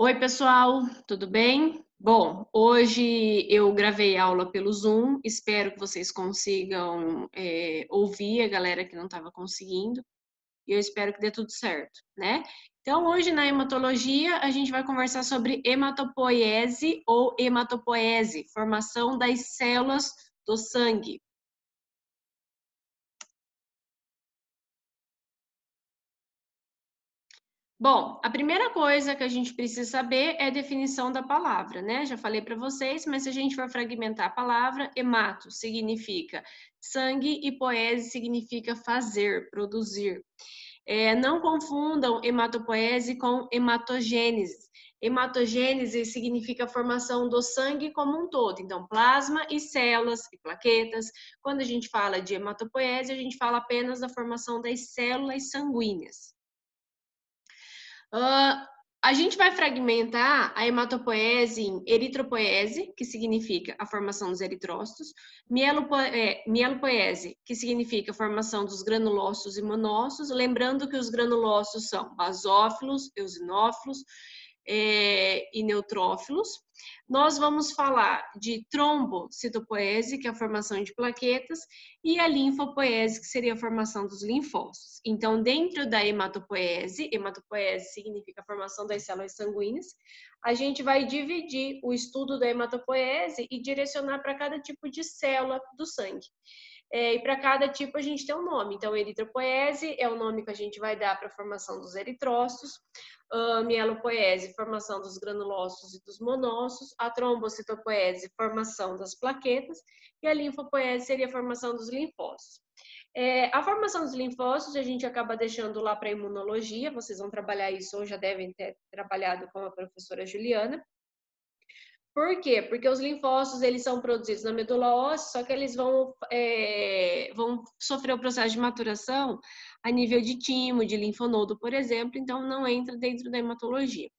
Oi, pessoal, tudo bem? Bom, hoje eu gravei aula pelo Zoom, espero que vocês consigam ouvir a galera que não estava conseguindo, e eu espero que dê tudo certo, né? Então, hoje na hematologia, a gente vai conversar sobre hematopoiese ou hematopoese, formação das células do sangue. Bom, a primeira coisa que a gente precisa saber é a definição da palavra, né? Já falei para vocês, mas se a gente for fragmentar a palavra, hemato significa sangue e poese significa fazer, produzir. Não confundam hematopoese com hematogênese. Hematogênese significa a formação do sangue como um todo, então plasma e células e plaquetas. Quando a gente fala de hematopoese, a gente fala apenas da formação das células sanguíneas. A gente vai fragmentar a hematopoese em eritropoese, que significa a formação dos eritrócitos, mielopoese, que significa a formação dos granulócitos e monócitos, lembrando que os granulócitos são basófilos, eosinófilos e neutrófilos. Nós vamos falar de trombocitopoese, que é a formação de plaquetas, e a linfopoese, que seria a formação dos linfócitos. Então, dentro da hematopoese significa a formação das células sanguíneas, a gente vai dividir o estudo da hematopoese e direcionar para cada tipo de célula do sangue. E para cada tipo a gente tem um nome. Então, eritropoese é o nome que a gente vai dar para a formação dos eritrócitos, mielopoese, formação dos granulócitos e dos monócitos, a trombocitopoese, formação das plaquetas, e a linfopoese seria a formação dos linfócitos. A formação dos linfócitos a gente acaba deixando lá para a imunologia, vocês vão trabalhar isso ou já devem ter trabalhado com a professora Juliana. Por quê? Porque os linfócitos eles são produzidos na medula óssea, só que eles vão sofrer o processo de maturação a nível de timo, de linfonodo, por exemplo, então não entra dentro da hematologia.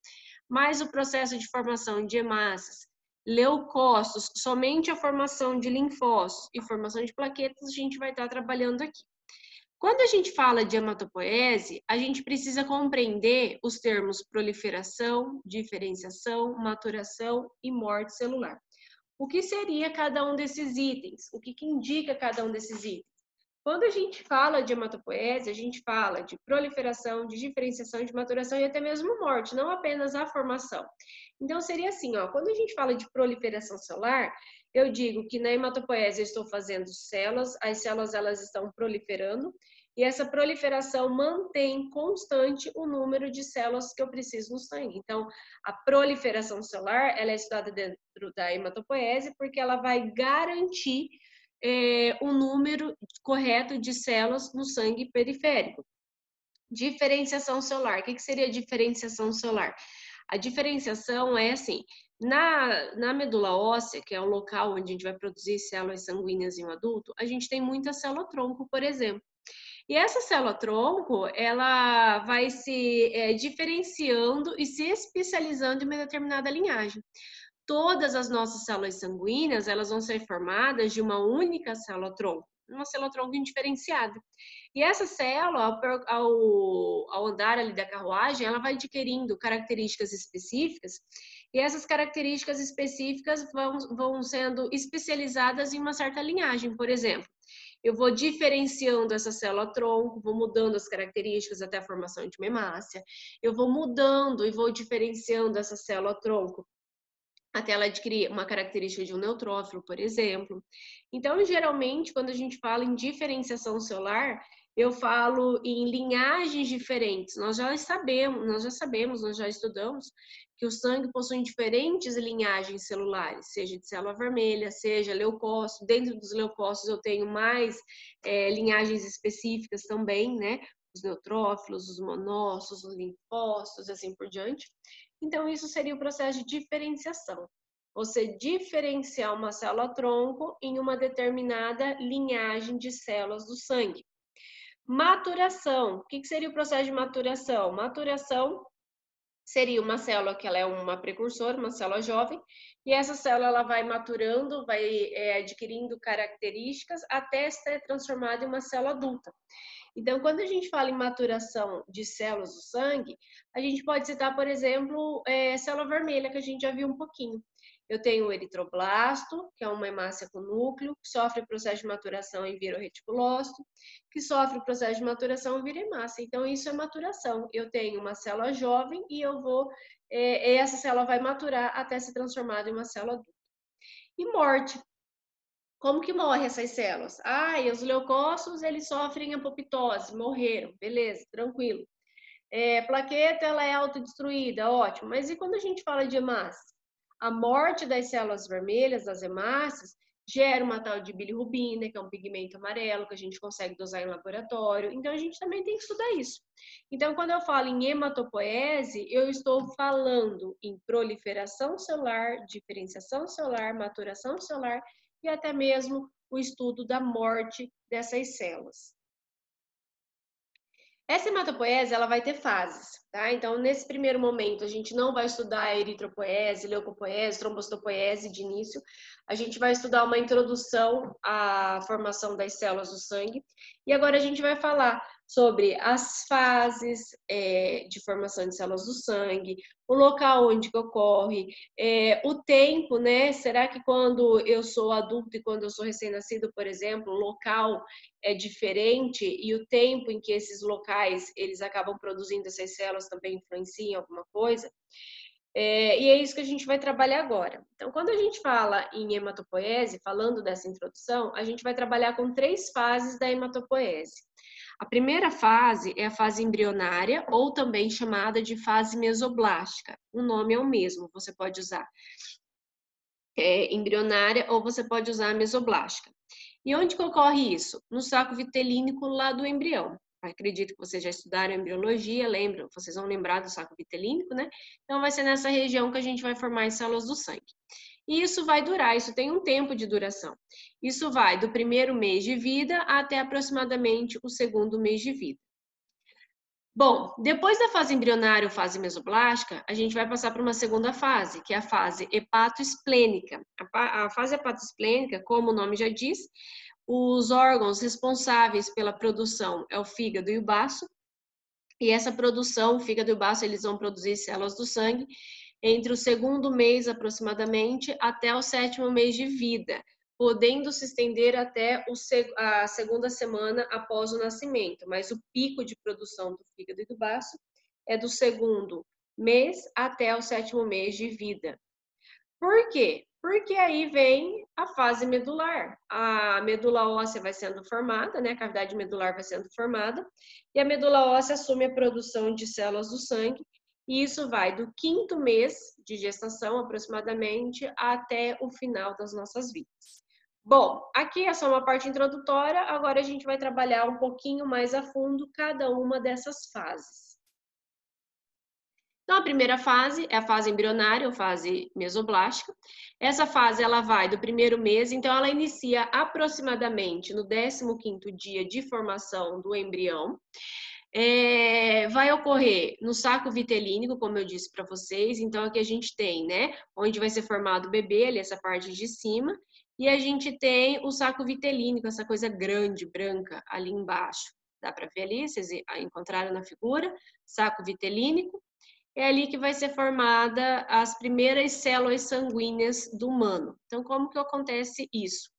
Mas o processo de formação de hemácias, leucócitos, somente a formação de linfócitos e formação de plaquetas, a gente vai estar trabalhando aqui. Quando a gente fala de hematopoese, a gente precisa compreender os termos proliferação, diferenciação, maturação e morte celular. O que seria cada um desses itens? O que indica cada um desses itens? Quando a gente fala de hematopoese, a gente fala de proliferação, de diferenciação, de maturação e até mesmo morte, não apenas a formação. Então, seria assim, ó, quando a gente fala de proliferação celular, eu digo que na hematopoese eu estou fazendo células, as células elas estão proliferando, e essa proliferação mantém constante o número de células que eu preciso no sangue. Então, a proliferação celular, ela é estudada dentro da hematopoese, porque ela vai garantir o número correto de células no sangue periférico. Diferenciação celular. O que seria diferenciação celular? A diferenciação é assim, na medula óssea, que é o local onde a gente vai produzir células sanguíneas em um adulto, a gente tem muita célula-tronco, por exemplo. E essa célula-tronco, ela vai se diferenciando e se especializando em uma determinada linhagem. Todas as nossas células sanguíneas, elas vão ser formadas de uma única célula-tronco, uma célula-tronco indiferenciada. E essa célula, ao andar ali da carruagem, ela vai adquirindo características específicas, e essas características específicas vão sendo especializadas em uma certa linhagem. Por exemplo, eu vou diferenciando essa célula-tronco, vou mudando as características até a formação de uma hemácia, eu vou mudando e vou diferenciando essa célula-tronco até ela adquirir uma característica de um neutrófilo, por exemplo. Então, geralmente, quando a gente fala em diferenciação celular, eu falo em linhagens diferentes. Nós já sabemos, nós já estudamos que o sangue possui diferentes linhagens celulares, seja de célula vermelha, seja leucócito. Dentro dos leucócitos eu tenho mais linhagens específicas também, né? Os neutrófilos, os monócitos, os linfócitos, assim por diante. Então, isso seria o processo de diferenciação. Você diferenciar uma célula-tronco em uma determinada linhagem de células do sangue. Maturação. O que seria o processo de maturação? Maturação seria uma célula que ela é uma precursora, uma célula jovem, e essa célula ela vai maturando, vai adquirindo características até ser transformada em uma célula adulta. Então, quando a gente fala em maturação de células do sangue, a gente pode citar, por exemplo, célula vermelha, que a gente já viu um pouquinho. Eu tenho o eritroblasto, que é uma hemácia com núcleo, que sofre o processo de maturação e vira o reticulócito, que sofre o processo de maturação e vira hemácia. Então, isso é maturação. Eu tenho uma célula jovem e essa célula vai maturar até se transformar em uma célula adulta. E morte. Como que morrem essas células? Os leucócitos, eles sofrem apoptose, morreram, beleza, tranquilo. Plaqueta, ela é autodestruída, ótimo. Mas e quando a gente fala de hemácias? A morte das células vermelhas, das hemácias, gera uma tal de bilirrubina, que é um pigmento amarelo que a gente consegue dosar em laboratório. Então, a gente também tem que estudar isso. Então, quando eu falo em hematopoese, eu estou falando em proliferação celular, diferenciação celular, maturação celular e até mesmo o estudo da morte dessas células. Essa hematopoese, ela vai ter fases, tá? Então, nesse primeiro momento, a gente não vai estudar a eritropoese, leucopoese, trombocitopoese de início. A gente vai estudar uma introdução à formação das células do sangue. E agora a gente vai falar sobre as fases de formação de células do sangue, o local onde que ocorre, o tempo, né? Será que quando eu sou adulto e quando eu sou recém-nascido, por exemplo, o local é diferente e o tempo em que esses locais eles acabam produzindo essas células também influencia em alguma coisa? E é isso que a gente vai trabalhar agora. Então, quando a gente fala em hematopoese, falando dessa introdução, a gente vai trabalhar com 3 fases da hematopoese. A primeira fase é a fase embrionária, ou também chamada de fase mesoblástica. O nome é o mesmo, você pode usar embrionária ou você pode usar mesoblástica. E onde que ocorre isso? No saco vitelínico lá do embrião. Acredito que vocês já estudaram embriologia, lembram? Vocês vão lembrar do saco vitelínico, né? Então, vai ser nessa região que a gente vai formar as células do sangue. E isso vai durar, isso tem um tempo de duração. Isso vai do primeiro mês de vida até aproximadamente o segundo mês de vida. Bom, depois da fase embrionária ou fase mesoblástica, a gente vai passar para uma segunda fase, que é a fase hepatoesplênica. A fase hepatoesplênica, como o nome já diz, os órgãos responsáveis pela produção é o fígado e o baço. E essa produção, o fígado e o baço, eles vão produzir células do sangue entre o segundo mês aproximadamente até o 7º mês de vida, podendo se estender até a segunda semana após o nascimento, mas o pico de produção do fígado e do baço é do segundo mês até o 7º mês de vida. Por quê? Porque aí vem a fase medular. A medula óssea vai sendo formada, né? A cavidade medular vai sendo formada, e a medula óssea assume a produção de células do sangue, e isso vai do 5º mês de gestação, aproximadamente, até o final das nossas vidas. Bom, aqui é só uma parte introdutória, agora a gente vai trabalhar um pouquinho mais a fundo cada uma dessas fases. Então, a primeira fase é a fase embrionária, ou fase mesoblástica. Essa fase, ela vai do primeiro mês, então ela inicia aproximadamente no 15º dia de formação do embrião. Vai ocorrer no saco vitelínico, como eu disse para vocês. Então, aqui a gente tem, né, onde vai ser formado o bebê, ali essa parte de cima. E a gente tem o saco vitelínico, essa coisa grande, branca, ali embaixo. Dá para ver ali, vocês encontraram na figura, saco vitelínico. É ali que vai ser formada as primeiras células sanguíneas do humano. Então, como que acontece isso?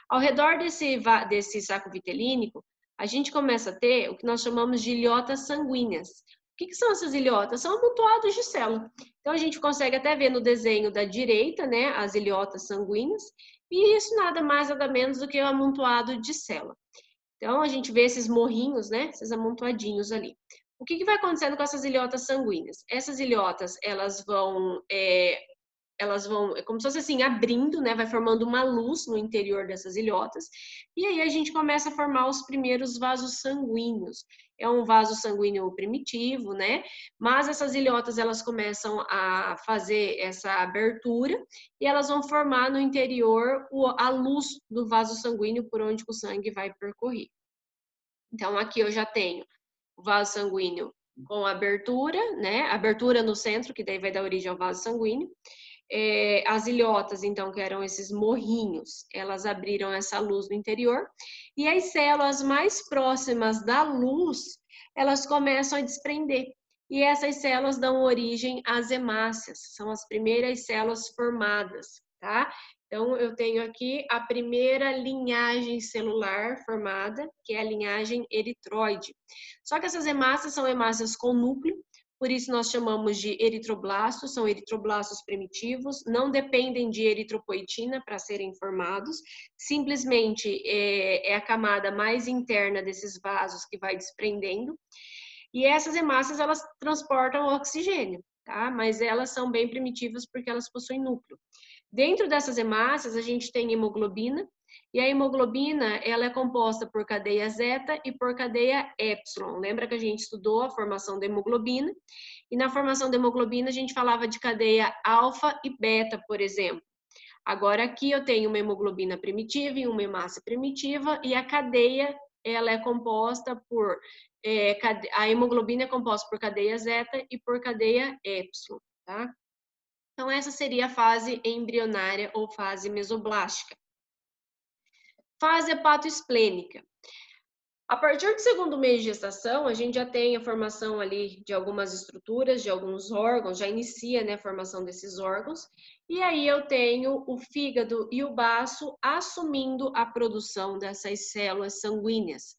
Ao redor desse saco vitelínico, a gente começa a ter o que nós chamamos de ilhotas sanguíneas. O que são essas ilhotas? São amontoados de célula. Então, a gente consegue até ver no desenho da direita, né, as ilhotas sanguíneas, e isso nada mais, nada menos do que um amontoado de célula. Então, a gente vê esses morrinhos, né, esses amontoadinhos ali. O que vai acontecendo com essas ilhotas sanguíneas? Essas ilhotas, elas vão, como se fosse assim, abrindo, né? Vai formando uma luz no interior dessas ilhotas. E aí a gente começa a formar os primeiros vasos sanguíneos. É um vaso sanguíneo primitivo, né? Mas essas ilhotas, elas começam a fazer essa abertura e elas vão formar no interior a luz do vaso sanguíneo por onde o sangue vai percorrer. Então, aqui eu já tenho o vaso sanguíneo com abertura, né? Abertura no centro, que daí vai dar origem ao vaso sanguíneo. As ilhotas, então, que eram esses morrinhos, elas abriram essa luz no interior, e as células mais próximas da luz, elas começam a desprender. E essas células dão origem às hemácias, são as primeiras células formadas, tá? Então, eu tenho aqui a primeira linhagem celular formada, que é a linhagem eritróide. Só que essas hemácias são hemácias com núcleo, por isso nós chamamos de eritroblastos, são eritroblastos primitivos, não dependem de eritropoetina para serem formados, simplesmente é a camada mais interna desses vasos que vai desprendendo. E essas hemácias, elas transportam oxigênio, tá? Mas elas são bem primitivas porque elas possuem núcleo. Dentro dessas hemácias, a gente tem hemoglobina, e a hemoglobina, ela é composta por cadeia zeta e por cadeia epsilon. Lembra que a gente estudou a formação da hemoglobina? E na formação da hemoglobina, a gente falava de cadeia alfa e beta, por exemplo. Agora, aqui eu tenho uma hemoglobina primitiva e uma hemácia primitiva, e a cadeia, ela é composta por... a hemoglobina é composta por cadeia zeta e por cadeia epsilon, tá? Então, essa seria a fase embrionária ou fase mesoblástica. Fase hepatoesplênica. A partir do segundo mês de gestação, a gente já tem a formação ali de algumas estruturas, de alguns órgãos, já inicia, né, a formação desses órgãos, e aí eu tenho o fígado e o baço assumindo a produção dessas células sanguíneas.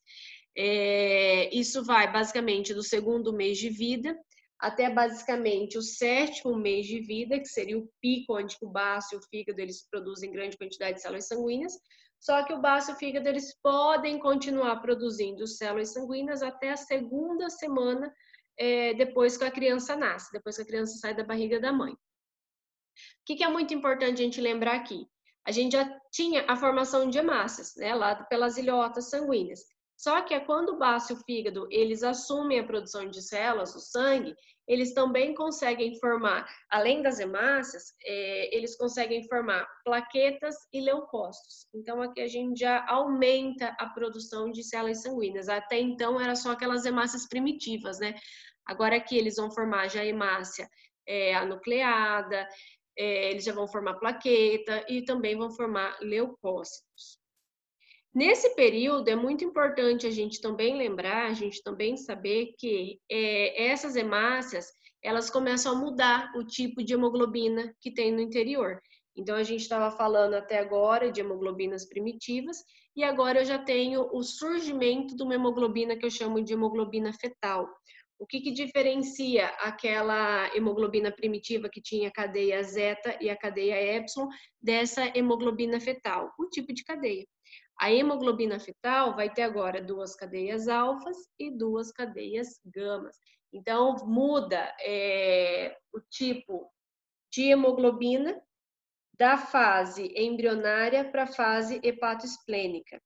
Isso vai basicamente do segundo mês de vida até basicamente o sétimo mês de vida, que seria o pico onde o baço e o fígado eles produzem grande quantidade de células sanguíneas. Só que o baço e o fígado eles podem continuar produzindo células sanguíneas até a segunda semana depois que a criança nasce, depois que a criança sai da barriga da mãe. O que é muito importante a gente lembrar aqui? A gente já tinha a formação de hemácias, né, lá pelas ilhotas sanguíneas. Só que quando o baço e o fígado eles assumem a produção de células, o sangue, eles também conseguem formar, além das hemácias, eles conseguem formar plaquetas e leucócitos. Então aqui a gente já aumenta a produção de células sanguíneas. Até então era só aquelas hemácias primitivas, né? Agora aqui eles vão formar já a hemácia anucleada, eles já vão formar plaqueta e também vão formar leucócitos. Nesse período, é muito importante a gente também lembrar, a gente também saber que essas hemácias, elas começam a mudar o tipo de hemoglobina que tem no interior. Então, a gente estava falando até agora de hemoglobinas primitivas, e agora eu já tenho o surgimento de uma hemoglobina que eu chamo de hemoglobina fetal. O que diferencia aquela hemoglobina primitiva que tinha a cadeia zeta e a cadeia epsilon dessa hemoglobina fetal? O tipo de cadeia. A hemoglobina fetal vai ter agora 2 cadeias alfas e 2 cadeias gamas. Então, muda o tipo de hemoglobina da fase embrionária para a fase hepatoesplênica.